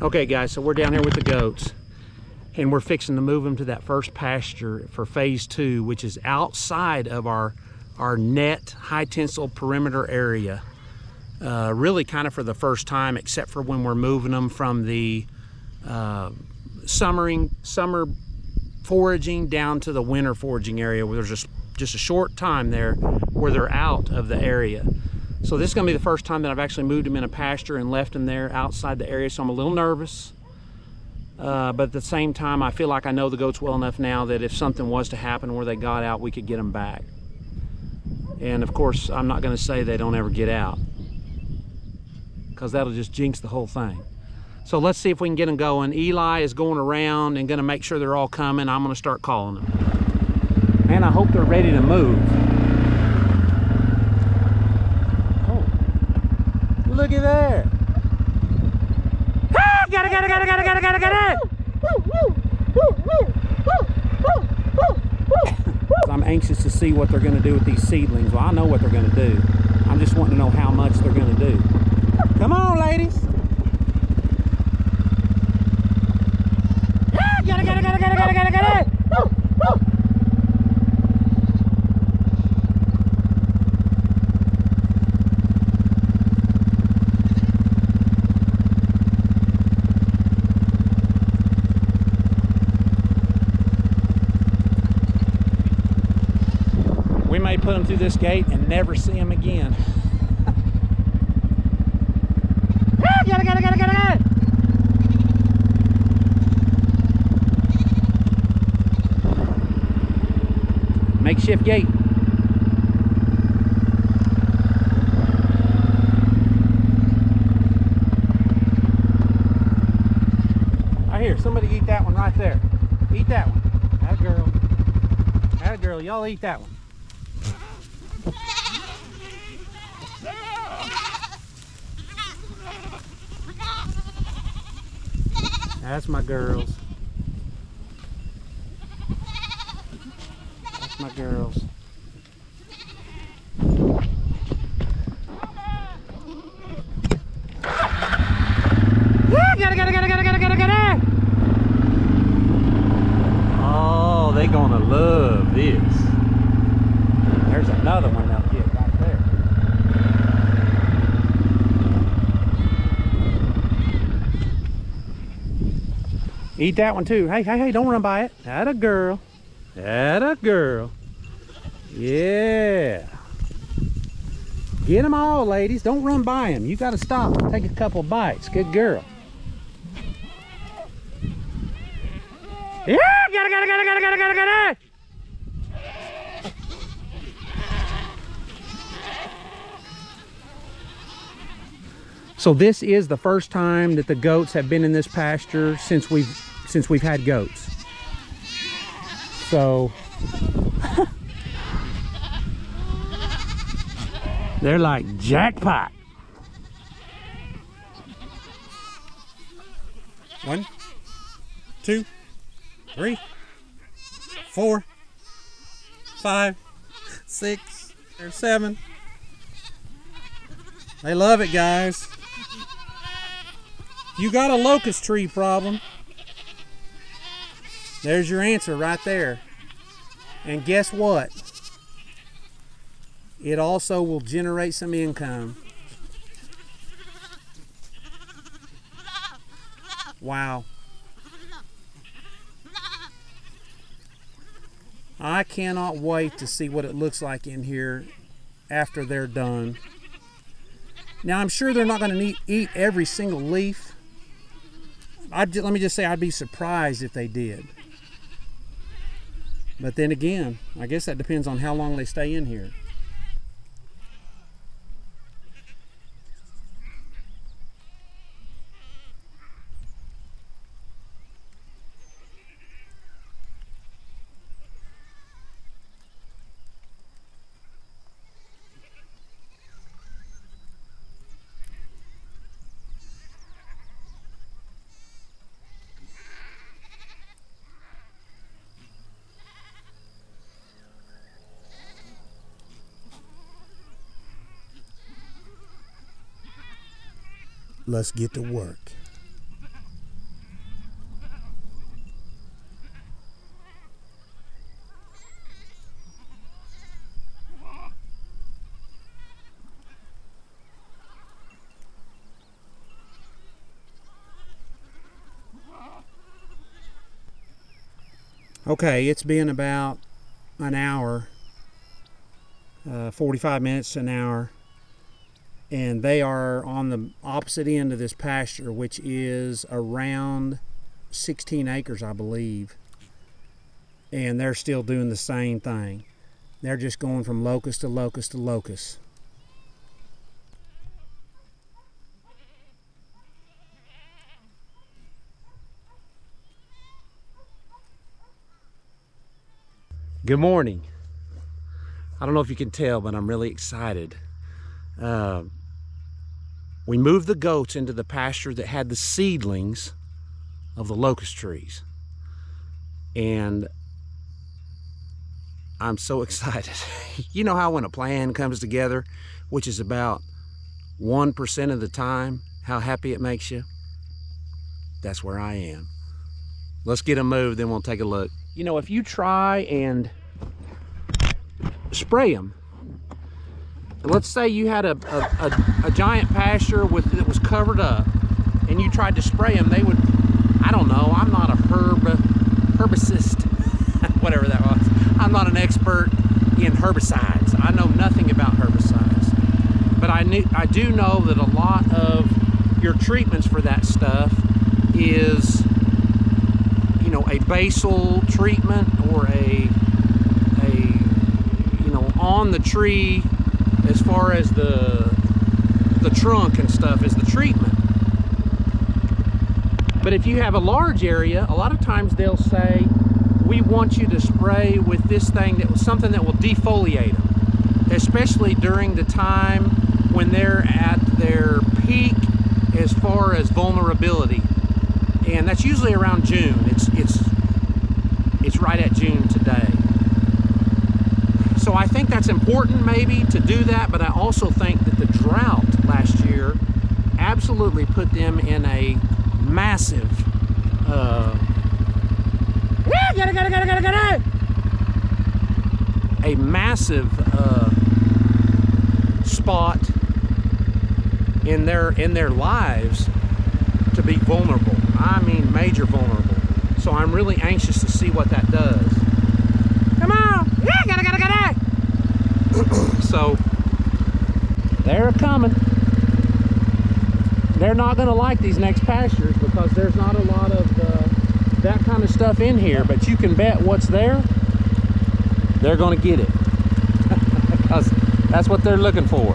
Okay guys, so we're down here with the goats and we're fixing to move them to that first pasture for phase 2, which is outside of our net high tensile perimeter area. Really kind of for the first time, except for when we're moving them from the summer foraging down to the winter foraging area, where there's just a short time there where they're out of the area. So this is going to be the first time that I've actually moved them in a pasture and left them there outside the area, so I'm a little nervous. But at the same time, I feel like I know the goats well enough now that if something was to happen where they got out, we could get them back. And of course, I'm not going to say they don't ever get out, because that'll just jinx the whole thing. So let's see if we can get them going. Eli is going around and going to make sure they're all coming. I'm going to start calling them. Man, I hope they're ready to move. Look at there. Ah, got it. I'm anxious to see what they're going to do with these seedlings. Well, I know what they're going to do. I'm just wanting to know how much they're going to do. Come on, ladies. Ah, got it. We may put them through this gate and never see them again. Got it. Makeshift gate. I hear somebody eat that one right there. Eat that one. That girl. That girl. Y'all eat that one. That's my girls. That's my girls. Yeah, got it. Oh, they gonna love this. There's another one they'll get right there. Eat that one too. Hey, don't run by it. Atta girl. Atta girl. Yeah. Get them all, ladies. Don't run by them. You got to stop and take a couple bites. Good girl. Yeah, got it. So this is the first time that the goats have been in this pasture since we've had goats. So they're like jackpot. 1, 2, 3, 4, 5, 6, or 7. They love it, guys. You got a locust tree problem. There's your answer right there. And guess what? It also will generate some income. Wow. I cannot wait to see what it looks like in here after they're done. Now, I'm sure they're not going to eat every single leaf. Let me just say, I'd be surprised if they did. But then again, I guess that depends on how long they stay in here. Let's get to work. Okay, it's been about an hour, 45 minutes to an hour, and they are on the opposite end of this pasture, which is around 16 acres, I believe, and they're still doing the same thing. They're just going from locust to locust to locust. Good morning. I don't know if you can tell, but I'm really excited. We moved the goats into the pasture that had the seedlings of the locust trees. And I'm so excited. You know how when a plan comes together, which is about 1% of the time, how happy it makes you? That's where I am. Let's get them moved, then we'll take a look. You know, if you try and spray them, let's say you had a giant pasture that was covered up, and you tried to spray them, they would, I don't know, I'm not a herbicist, whatever that was. I'm not an expert in herbicides. I know nothing about herbicides, but I do know that a lot of your treatments for that stuff is, you know, a basal treatment or a you know, on the tree, as far as the trunk and stuff is the treatment. But if you have a large area, a lot of times they'll say, we want you to spray with this thing, something that will defoliate them, especially during the time when they're at their peak as far as vulnerability. And that's usually around June. It's right at June today. So I think that's important maybe to do that, but I also think that the drought last year absolutely put them in a massive spot in their lives to be vulnerable. I mean, major vulnerable. So I'm really anxious to see what that does. Come on! So they're coming. They're not going to like these next pastures because there's not a lot of that kind of stuff in here, but you can bet what's there, they're going to get it. Because that's what they're looking for.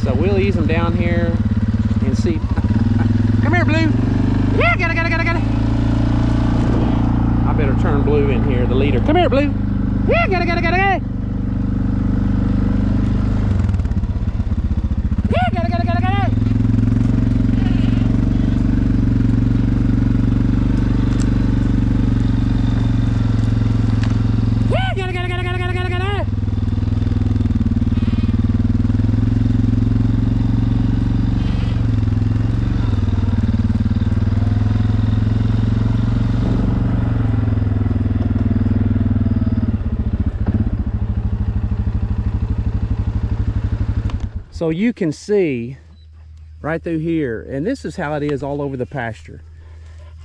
So we'll ease them down here and see. Come here, Blue. Yeah, got it. I better turn Blue in here, the leader. Come here, Blue. Yeah, got it. Yeah, got it. So you can see right through here, and this is how it is all over the pasture.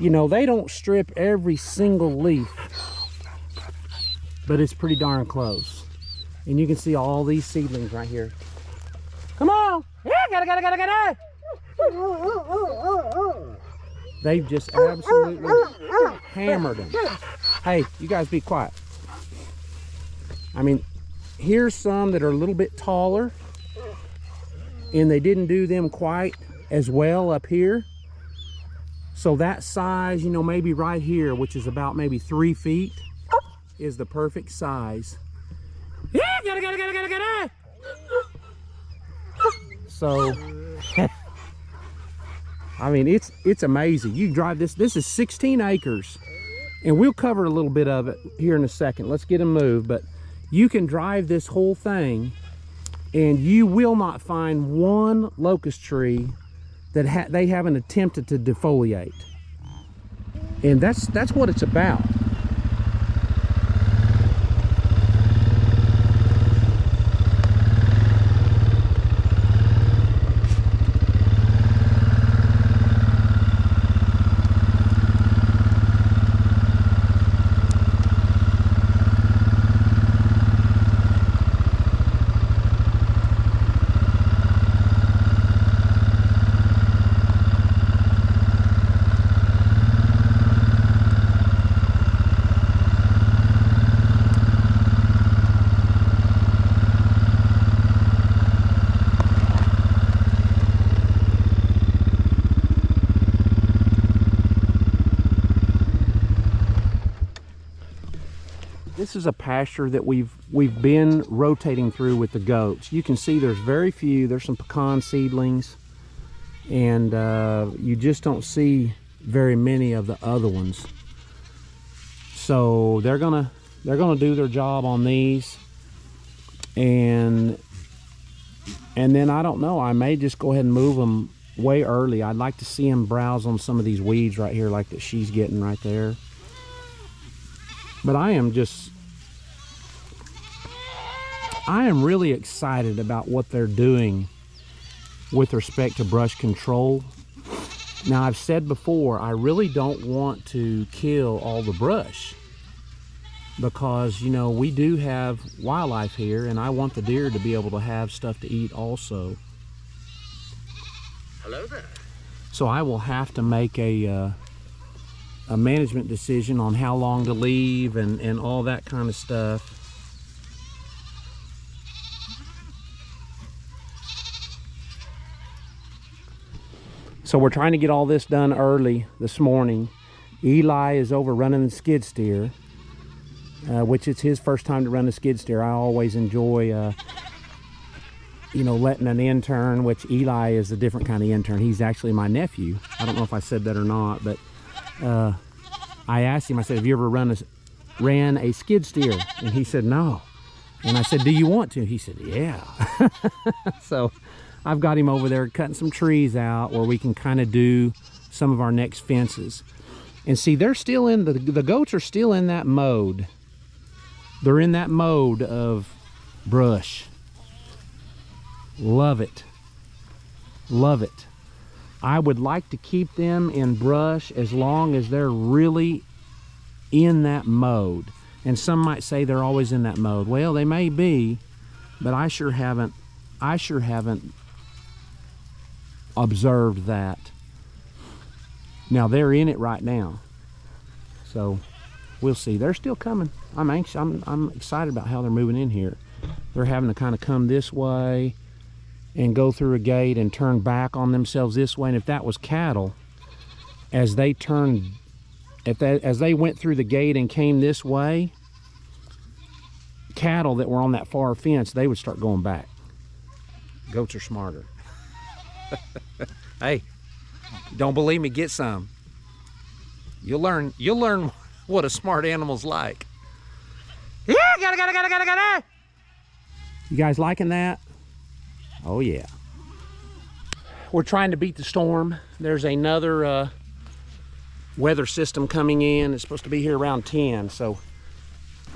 You know, they don't strip every single leaf, but it's pretty darn close. And you can see all these seedlings right here. Come on! Yeah, got it. They've just absolutely hammered them. Hey, you guys be quiet. I mean, here's some that are a little bit taller, and they didn't do them quite as well up here. So that size, you know, maybe right here, which is about maybe 3 feet, is the perfect size. Yeah, got it. So, I mean, it's amazing. You drive this is 16 acres, and we'll cover a little bit of it here in a second. Let's get them moved, but you can drive this whole thing, and you will not find one locust tree that they haven't attempted to defoliate. And that's what it's about. This is a pasture that we've been rotating through with the goats. You can see there's very few. There's some pecan seedlings, and you just don't see very many of the other ones. So they're gonna do their job on these, and then I don't know, I may just go ahead and move them way early. I'd like to see them browse on some of these weeds right here, like that she's getting right there. But I am really excited about what they're doing with respect to brush control. Now, I've said before, I really don't want to kill all the brush because, you know, we do have wildlife here, and I want the deer to be able to have stuff to eat also. Hello there. So I will have to make a management decision on how long to leave and all that kind of stuff. So we're trying to get all this done early this morning. Eli is over running the skid steer, which is his first time to run a skid steer. I always enjoy you know, letting an intern, which Eli is a different kind of intern. He's actually my nephew. I don't know if I said that or not, but I asked him, I said, have you ever ran a skid steer? And he said, no. And I said, do you want to? He said, yeah. So I've got him over there cutting some trees out where we can kind of do some of our next fences. And see, they're still in, the goats are still in that mode. They're in that mode of brush. Love it. Love it. I would like to keep them in brush as long as they're really in that mode. And some might say they're always in that mode. Well, they may be, but I sure haven't observed that. Now they're in it right now. So we'll see. They're still coming. I'm anxious. I'm excited about how they're moving in here. They're having to kind of come this way and go through a gate and turn back on themselves this way. And if that was cattle, as they went through the gate and came this way, cattle that were on that far fence, they would start going back. Goats are smarter. Hey, don't believe me, get some. You'll learn what a smart animal's like. Yeah, gotta. You guys liking that? Oh yeah. We're trying to beat the storm. There's another weather system coming in. It's supposed to be here around 10. So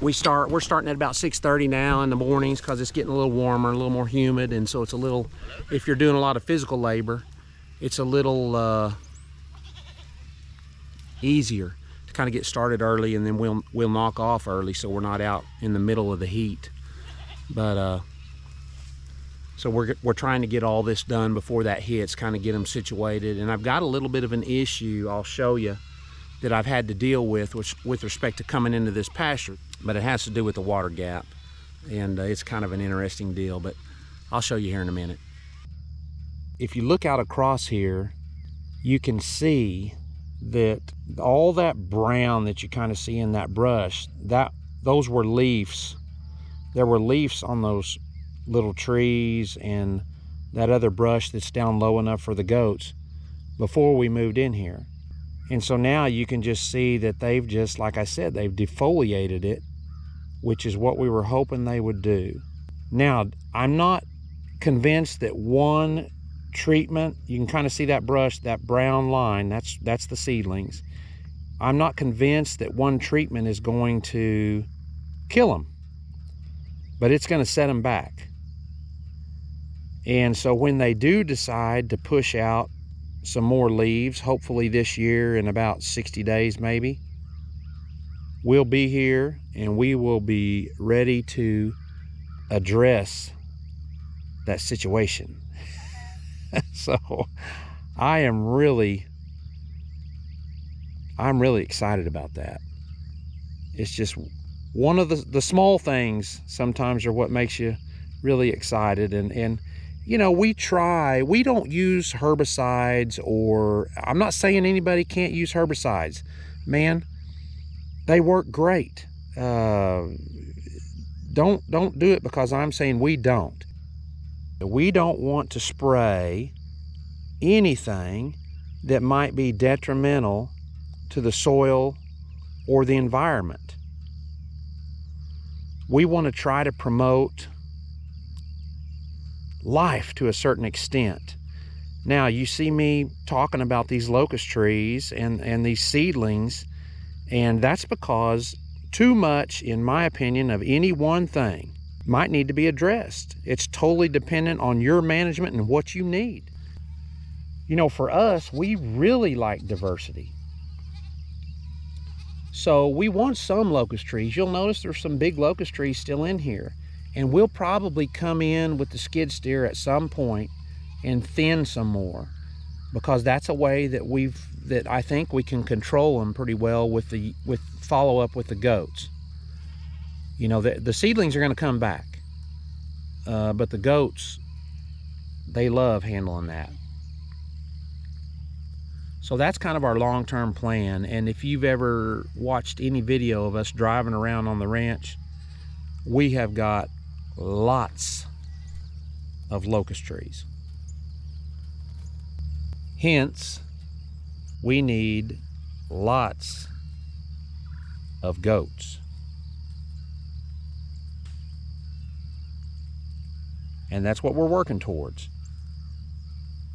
we're starting at about 6:30 now in the mornings because it's getting a little warmer, a little more humid, and so it's a little, if you're doing a lot of physical labor, it's a little easier to kind of get started early, and then we'll knock off early so we're not out in the middle of the heat. But so we're trying to get all this done before that hits, kind of get them situated. And I've got a little bit of an issue I'll show you that I've had to deal with respect to coming into this pasture, but it has to do with the water gap, and it's kind of an interesting deal, but I'll show you here in a minute. If you look out across here, you can see that all that brown that you kind of see in that brush, those were leaves. There were leaves on those little trees and that other brush that's down low enough for the goats before we moved in here. And so now you can just see that they've just, like I said, they've defoliated it, which is what we were hoping they would do. Now, I'm not convinced that one treatment, you can kind of see that brush, that brown line, that's the seedlings. I'm not convinced that one treatment is going to kill them, but it's going to set them back. And so when they do decide to push out some more leaves, hopefully this year in about 60 days maybe, we'll be here and we will be ready to address that situation. So I'm really excited about that. It's just one of the small things sometimes are what makes you really excited. And you know, we don't use herbicides, or I'm not saying anybody can't use herbicides. Man, they work great. don't do it because I'm saying we don't. We don't want to spray anything that might be detrimental to the soil or the environment. We want to try to promote life to a certain extent. Now, you see me talking about these locust trees and these seedlings, and that's because too much, in my opinion, of any one thing might need to be addressed. It's totally dependent on your management and what you need. You know, for us, we really like diversity. So we want some locust trees. You'll notice there's some big locust trees still in here. And we'll probably come in with the skid steer at some point and thin some more, because that's a way that I think we can control them pretty well with follow up with the goats. You know, the seedlings are going to come back, but the goats, they love handling that. So that's kind of our long-term plan. And if you've ever watched any video of us driving around on the ranch, we have got lots of locust trees. Hence, we need lots of goats. And that's what we're working towards.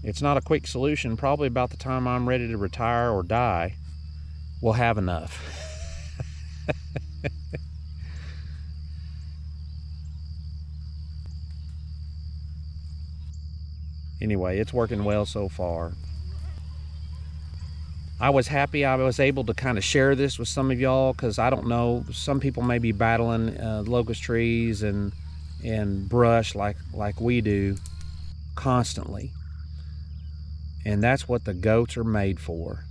It's not a quick solution. Probably about the time I'm ready to retire or die, we'll have enough. Anyway, it's working well so far. I was happy I was able to kind of share this with some of y'all, because I don't know, some people may be battling locust trees and brush like we do constantly. And that's what the goats are made for.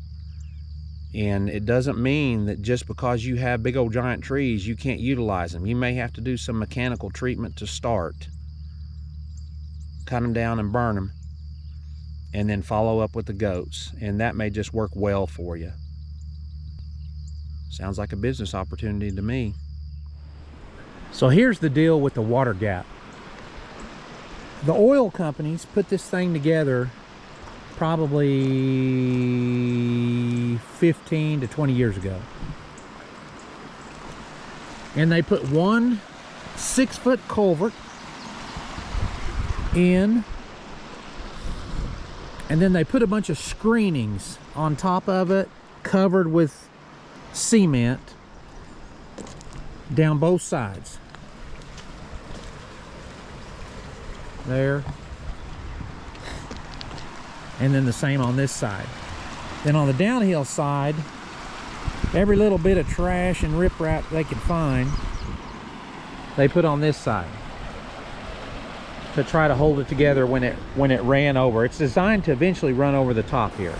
And it doesn't mean that just because you have big old giant trees, you can't utilize them. You may have to do some mechanical treatment to start. Cut them down and burn them, and then follow up with the goats. And that may just work well for you. Sounds like a business opportunity to me. So here's the deal with the water gap. The oil companies put this thing together probably 15 to 20 years ago. And they put one 6-foot culvert in, and then they put a bunch of screenings on top of it, covered with cement down both sides. There. And then the same on this side. Then on the downhill side, every little bit of trash and riprap they could find, they put on this side to try to hold it together when it ran over. It's designed to eventually run over the top here.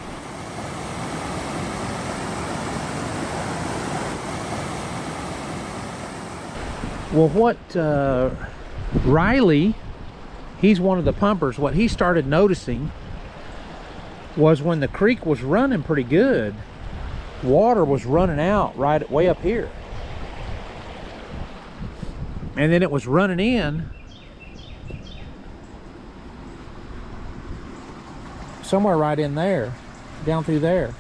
Well, what Riley, he's one of the pumpers, what he started noticing was when the creek was running pretty good, water was running out right way up here. And then it was running in somewhere right in there, down through there.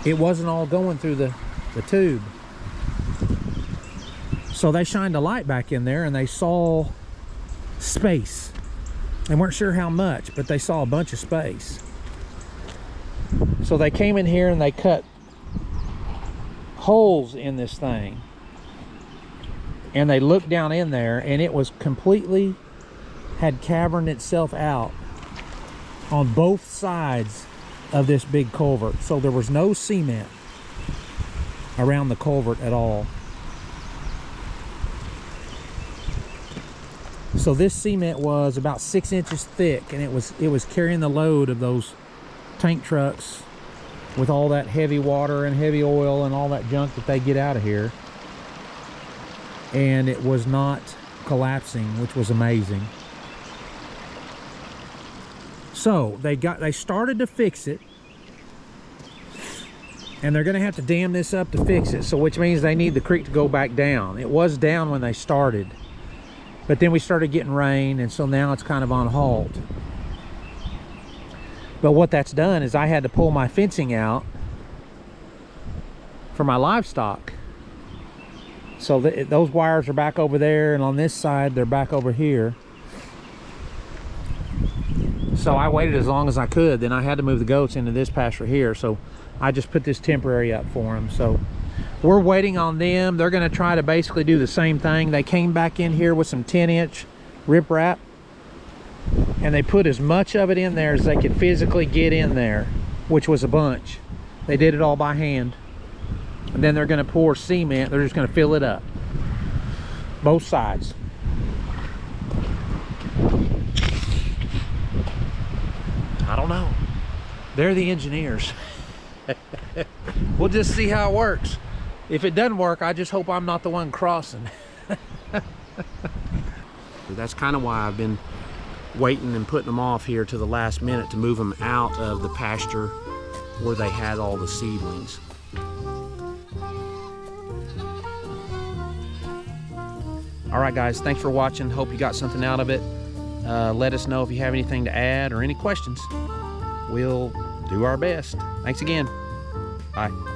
It wasn't all going through the tube. So they shined a light back in there and they saw space. They weren't sure how much, but they saw a bunch of space. So they came in here and they cut holes in this thing. And they looked down in there, and it was completely, had caverned itself out on both sides of this big culvert. So there was no cement around the culvert at all. So this cement was about 6 inches thick, and it was carrying the load of those tank trucks with all that heavy water and heavy oil and all that junk that they get out of here. And it was not collapsing, which was amazing. So they started to fix it, And they're gonna have to dam this up to fix it, so which means they need the creek to go back down. It was down when they started, but then we started getting rain, and so now it's kind of on halt. But what that's done is I had to pull my fencing out for my livestock. So those wires are back over there, and on this side they're back over here. So I waited as long as I could. Then I had to move the goats into this pasture here, so I just put this temporary up for them. So we're waiting on them. They're going to try to basically do the same thing. They came back in here with some 10-inch riprap, and they put as much of it in there as they could physically get in there, which was a bunch. They did it all by hand. And then they're going to pour cement. They're just going to fill it up, both sides. I don't know. They're the engineers. We'll just see how it works. If it doesn't work, I just hope I'm not the one crossing. That's kind of why I've been waiting and putting them off here to the last minute to move them out of the pasture where they had all the seedlings. All right, guys, thanks for watching. Hope you got something out of it. Let us know if you have anything to add or any questions. We'll do our best. Thanks again. Bye.